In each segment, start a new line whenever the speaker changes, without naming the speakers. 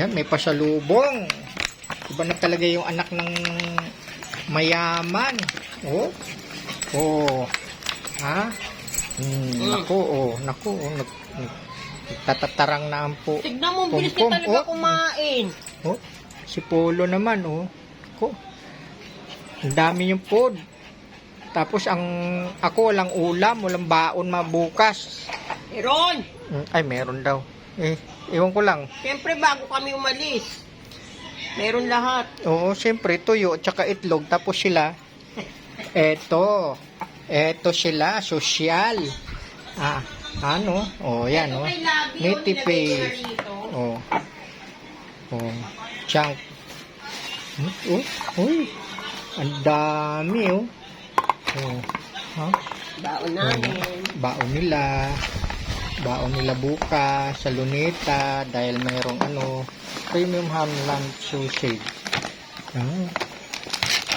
Yan, may pasalubong. Iba na talaga yung anak ng mayaman. Oh. Oh. Ha? Naku, oh. Naku, oh. Nagtatatarang na ang po.
Tignan mo, bilis ka talaga kumain.
Oh. Si Polo naman, oh. Naku. Ang dami yung food. Tapos ako walang ulam, walang baon mabukas.
Meron.
Ay, meron daw. Ewan ko lang.
Siyempre, bago kami umalis. Meron lahat.
Oo, siyempre, tuyo at saka itlog. Tapos sila, eto sila, sosyal. Ano? Oh, yan, oh. Native face. Oh. Oh, chunk. Oh, uy. Ang dami, oh. Oh. Ha?
Baon namin.
Baon nila bukas sa Luneta dahil mayroong premium ham lunch sausage.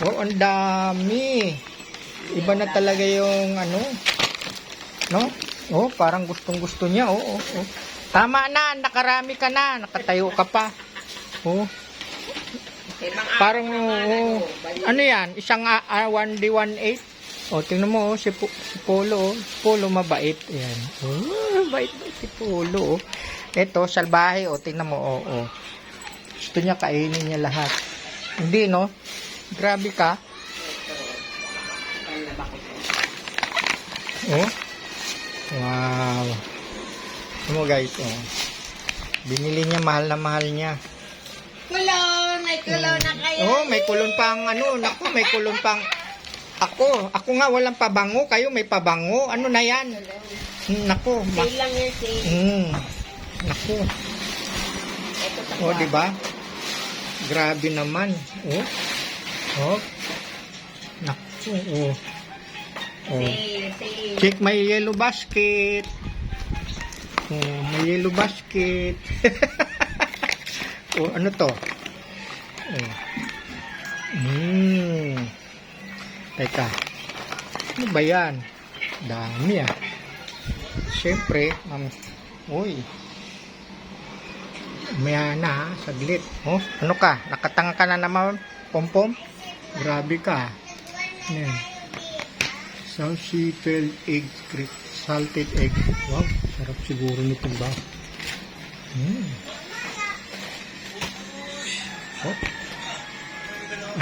Oh, ang dami. Iba na talaga yung no? Oh, parang gustong-gusto niya. Oh. Tama na, nakarami ka na, nakatayo ka pa. Oh. Parang ano yan? Isang 1D18. Oh, tingnan mo, si Polo, oh. Polo mabait. Ayan. Oh, bait si Polo, oh. Ito, salbahe, oh. Tingnan mo, oh. Gusto niya kainin niya lahat. Hindi, no? Grabe ka. Oh. Wow. Tingnan mo, guys, oh. Binili niya, mahal na mahal niya.
Kulon! May kulon na kayo.
Oh, may kulon pang naku, may kulon pang ako nga walang pabango, kayo may pabango. Ano na yan? Naku.
Sale lang yan, sale.
Naku.
Ito sa
Oh, di ba? Grabe naman. Oh. Naku. Oh.
Sale.
Check my yellow basket. Oh, may yellow basket. Oh, ano to? Oh. Teka. Ano ba yan? Dami Siyempre, uy. Maya na, saglit. Oh, ano ka? Nakatanga ka na naman, Pompom? Grabe ka. Yan. Salted egg, salted egg. Wow, sarap siguro nito ba? Oh.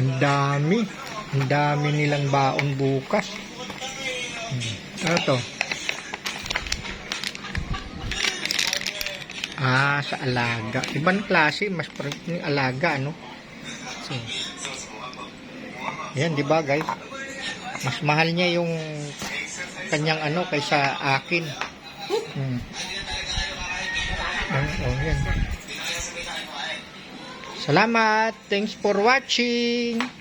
Ang dami. Ang dami nilang baon bukas. Ano to? Sa alaga. Ibang klase. Mas parang yung alaga, ano? So, yan, di ba, guys? Mas mahal niya yung kanyang kaysa akin. Yan. Salamat. Thanks for watching.